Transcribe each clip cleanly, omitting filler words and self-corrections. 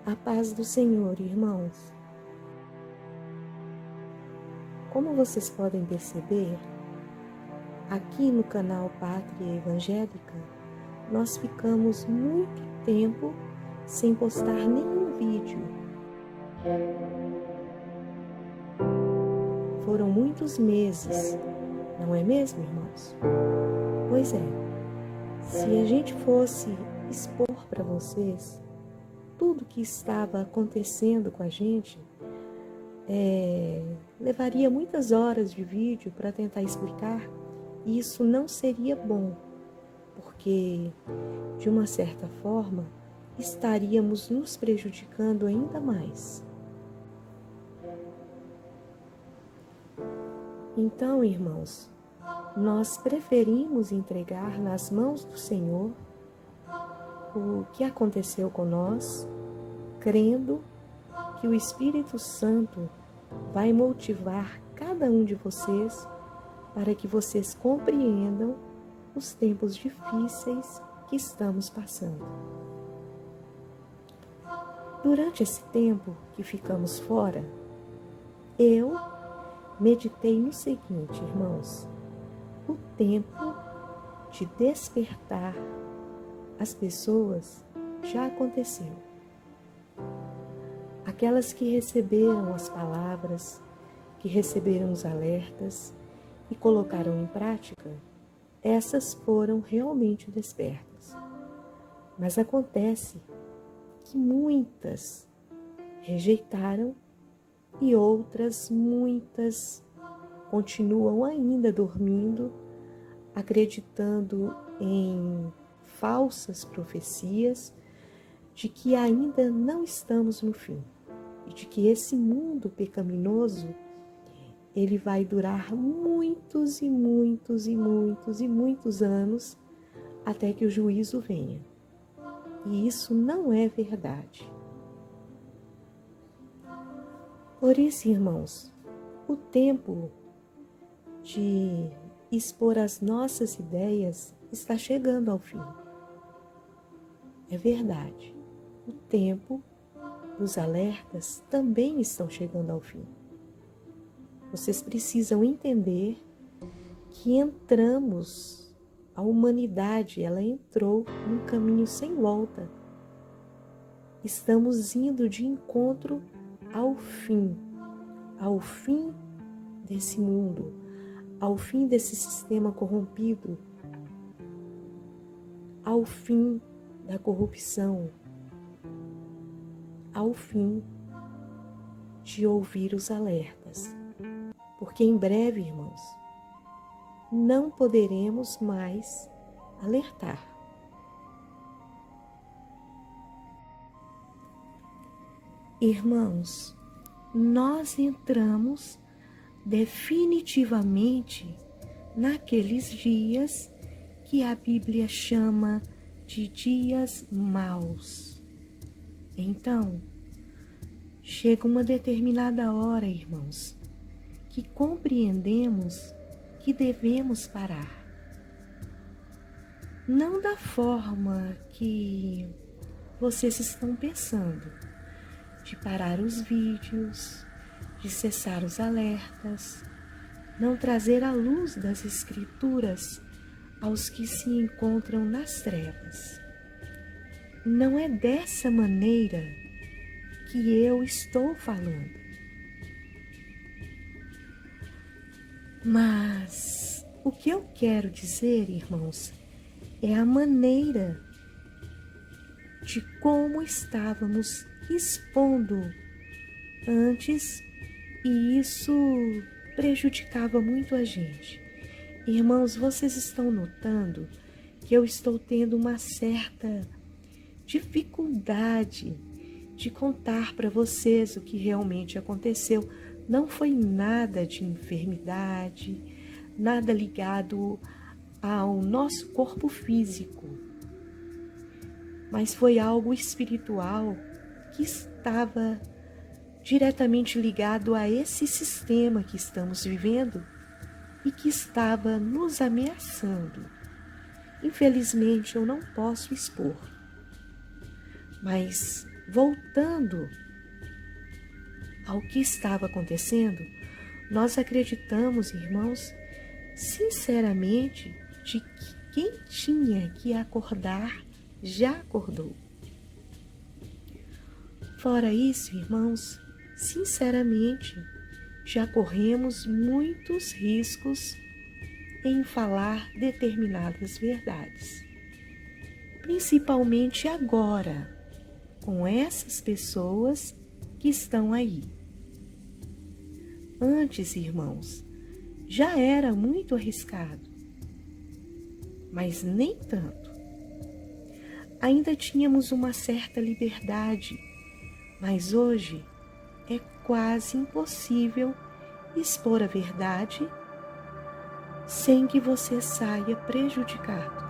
A paz do Senhor, irmãos. Como vocês podem perceber, aqui no canal Pátria Evangélica, nós ficamos muito tempo sem postar nenhum vídeo. Foram muitos meses, não é mesmo, irmãos? Pois é, se a gente fosse expor para vocês tudo que estava acontecendo com a gente, levaria muitas horas de vídeo para tentar explicar, e isso não seria bom, porque, de uma certa forma, estaríamos nos prejudicando ainda mais. Então, irmãos, nós preferimos entregar nas mãos do Senhor o que aconteceu com nós, crendo que o Espírito Santo vai motivar cada um de vocês para que vocês compreendam os tempos difíceis que estamos passando. Durante esse tempo que ficamos fora, eu meditei no seguinte, irmãos: o tempo de despertar as pessoas já aconteceu. Aquelas que receberam as palavras, que receberam os alertas e colocaram em prática, essas foram realmente despertas. Mas acontece que muitas rejeitaram e outras, muitas, continuam ainda dormindo, acreditando em falsas profecias de que ainda não estamos no fim e de que esse mundo pecaminoso ele vai durar muitos e muitos e muitos e muitos anos até que o juízo venha. E isso não é verdade. Por isso, irmãos, o tempo de expor as nossas ideias está chegando ao fim. É verdade, o tempo dos alertas também estão chegando ao fim. Vocês precisam entender que a humanidade, ela entrou num caminho sem volta. Estamos indo de encontro ao fim desse mundo, ao fim desse sistema corrompido, ao fim da corrupção, ao fim de ouvir os alertas. Porque em breve, irmãos, não poderemos mais alertar. Irmãos, nós entramos definitivamente naqueles dias que a Bíblia chama de dias maus. Então, chega uma determinada hora, irmãos, que compreendemos que devemos parar. Não da forma que vocês estão pensando, de parar os vídeos, de cessar os alertas, não trazer a luz das Escrituras aos que se encontram nas trevas. Não é dessa maneira que eu estou falando. Mas o que eu quero dizer, irmãos, é a maneira de como estávamos expondo antes, e isso prejudicava muito a gente. Irmãos, vocês estão notando que eu estou tendo uma certa dificuldade de contar para vocês o que realmente aconteceu. Não foi nada de enfermidade, nada ligado ao nosso corpo físico, mas foi algo espiritual que estava diretamente ligado a esse sistema que estamos vivendo e que estava nos ameaçando. Infelizmente, eu não posso expor, mas voltando ao que estava acontecendo, nós acreditamos, irmãos, sinceramente, de que quem tinha que acordar já acordou. Fora isso, irmãos, sinceramente, já corremos muitos riscos em falar determinadas verdades. Principalmente agora, com essas pessoas que estão aí. Antes, irmãos, já era muito arriscado, mas nem tanto. Ainda tínhamos uma certa liberdade, mas hoje é quase impossível expor a verdade sem que você saia prejudicado.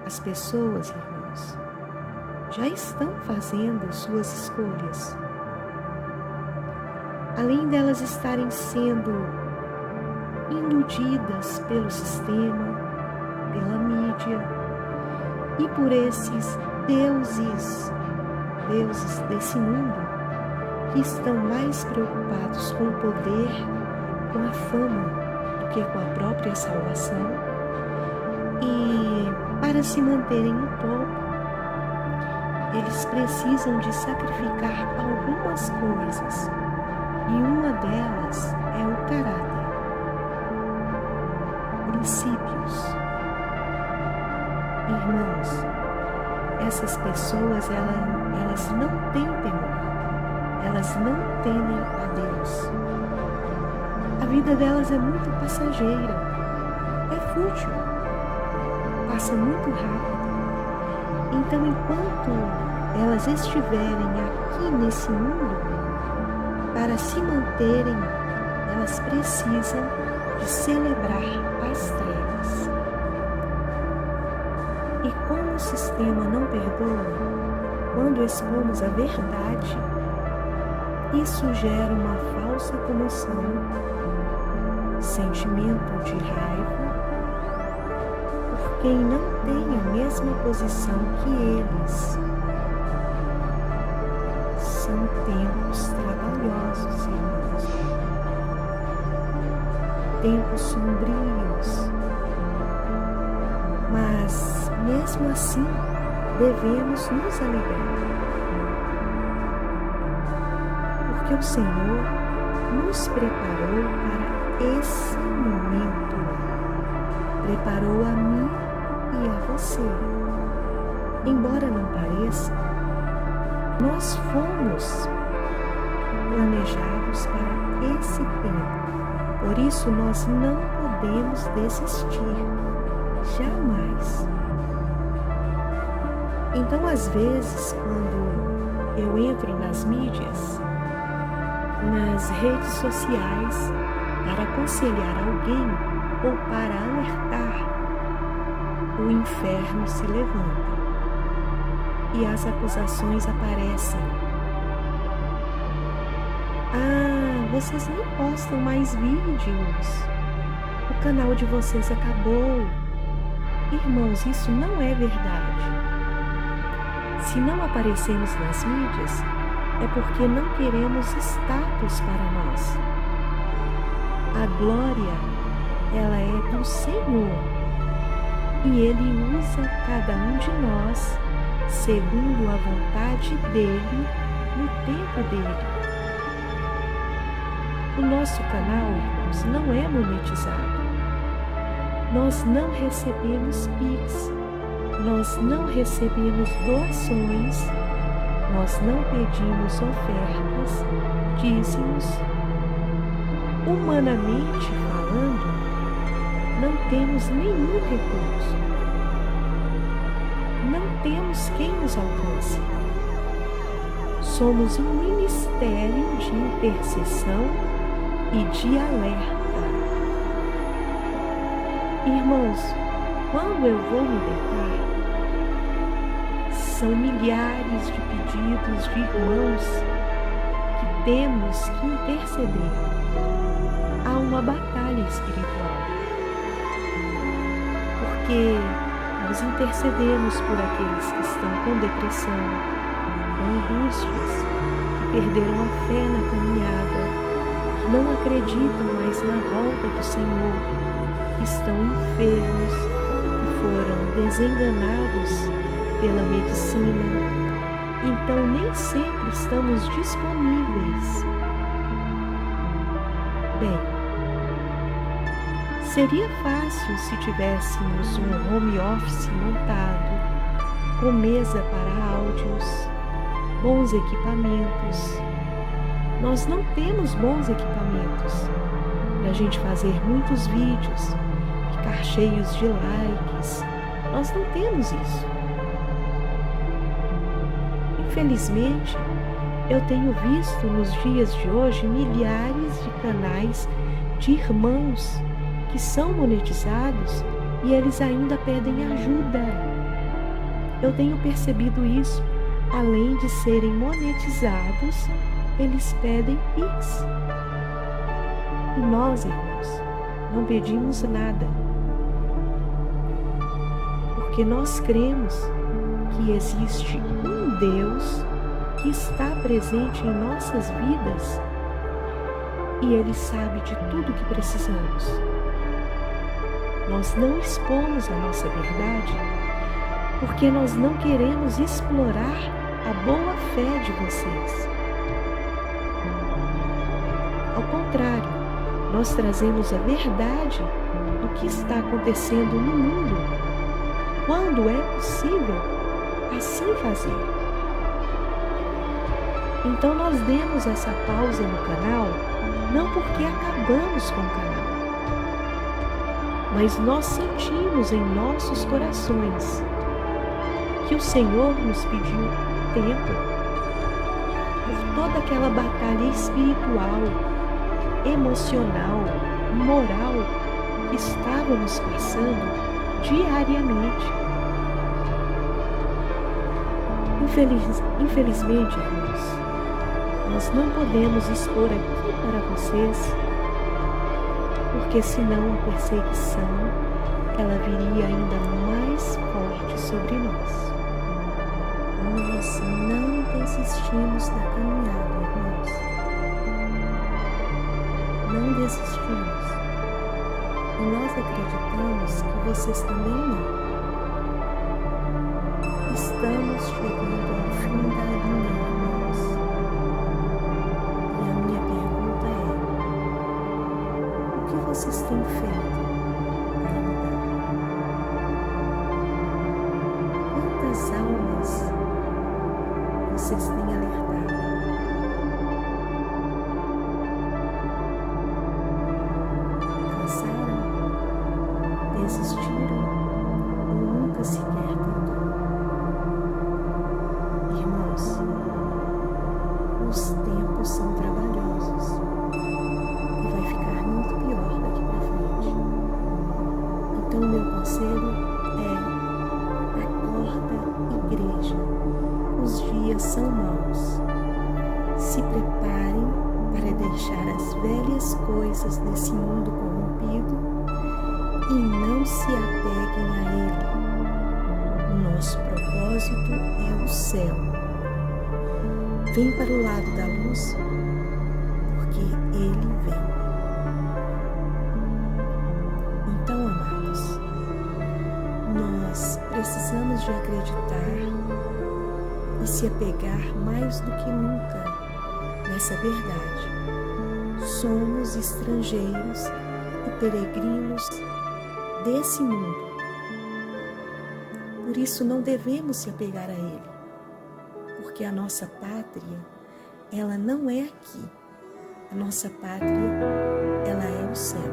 As pessoas, irmãos, já estão fazendo suas escolhas. Além delas estarem sendo iludidas pelo sistema, pela mídia e por esses deuses desse mundo que estão mais preocupados com o poder, com a fama, do que com a própria salvação. E para se manterem no topo, eles precisam de sacrificar algumas coisas, e uma delas é o caráter, princípios. Irmãos, essas pessoas, elas não têm temor, elas não temem a Deus. A vida delas é muito passageira, é fútil, passa muito rápido. Então, enquanto elas estiverem aqui nesse mundo, para se manterem, elas precisam de celebrar as trevas. E como o sistema não perdoa, quando expomos a verdade, isso gera uma falsa comoção, sentimento de raiva, por quem não tem a mesma posição que eles. São tempos trabalhosos, irmãos, tempos sombrios, mas mesmo assim devemos nos alegrar, porque o Senhor nos preparou para esse momento, preparou a mim e a você. Embora não pareça, nós fomos planejados para esse tempo, por isso nós não podemos desistir, jamais. Então, às vezes, quando eu entro nas mídias, nas redes sociais, para aconselhar alguém ou para alertar, o inferno se levanta e as acusações aparecem. Ah, vocês nem postam mais vídeos, o canal de vocês acabou. Irmãos, isso não é verdade. Se não aparecemos nas mídias, é porque não queremos status para nós. A glória, ela é do Senhor, e Ele usa cada um de nós segundo a vontade dEle, no tempo dEle. O nosso canal, irmãos, não é monetizado. Nós não recebemos Pix, nós não recebemos doações, nós não pedimos ofertas, dízimos. Humanamente falando, não temos nenhum recurso. Não temos quem nos alcance. Somos um ministério de intercessão e de alerta. Irmãos, quando eu vou me deitar, são milhares de pedidos de irmãos que temos que interceder. Há uma batalha espiritual, porque nós intercedemos por aqueles que estão com depressão, com angústias, que perderam a fé na caminhada, que não acreditam mais na volta do Senhor, que estão enfermos, que foram desenganados pela medicina. Então nem sempre estamos disponíveis. Bem, seria fácil se tivéssemos um home office montado, com mesa para áudios, bons equipamentos. Nós não temos bons equipamentos para a gente fazer muitos vídeos, ficar cheios de likes. Nós não temos isso. Infelizmente, eu tenho visto nos dias de hoje milhares de canais de irmãos que são monetizados e eles ainda pedem ajuda. Eu tenho percebido isso. Além de serem monetizados, eles pedem Pix. E nós, irmãos, não pedimos nada, porque nós cremos que existe um Deus que está presente em nossas vidas e Ele sabe de tudo que precisamos. Nós não expomos a nossa verdade porque nós não queremos explorar a boa fé de vocês. Ao contrário, nós trazemos a verdade do que está acontecendo no mundo, quando é possível assim fazer. Então nós demos essa pausa no canal, não porque acabamos com o canal, mas nós sentimos em nossos corações que o Senhor nos pediu tempo por toda aquela batalha espiritual, emocional, moral que estávamos passando diariamente. Infelizmente, irmãos, nós não podemos expor aqui para vocês, porque senão a perseguição ela viria ainda mais forte sobre nós. Nós não desistimos da caminhada, irmãos. Não desistimos. E nós acreditamos que vocês também não. Estamos chegando ao fim da linha, irmãos. E a minha pergunta é: o que vocês têm feito para mudar? Quantas almas vocês têm alertado? Cansaram? Desistiram? Ou nunca sequer tentou? Irmãos, os tempos são trabalhosos e vai ficar muito pior daqui para frente. Então o meu conselho é: acorda, igreja, os dias são maus. Se preparem para deixar as velhas coisas desse mundo corrompido e não se apeguem a ele. O nosso propósito é o céu. Vem para o lado da luz, porque Ele vem. Então, amados, nós precisamos de acreditar e se apegar mais do que nunca nessa verdade. Somos estrangeiros e peregrinos desse mundo. Por isso não devemos se apegar a Ele, porque a nossa pátria, ela não é aqui. A nossa pátria, ela é o céu.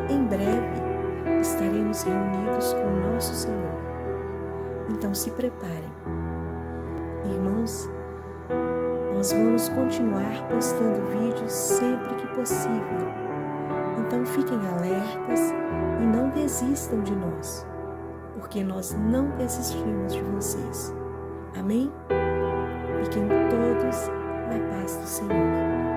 Em breve estaremos reunidos com o nosso Senhor. Então se preparem. Irmãos, nós vamos continuar postando vídeos sempre que possível. Então fiquem alertas e não desistam de nós, porque nós não desistimos de vocês. Amém? Fiquem todos na paz do Senhor.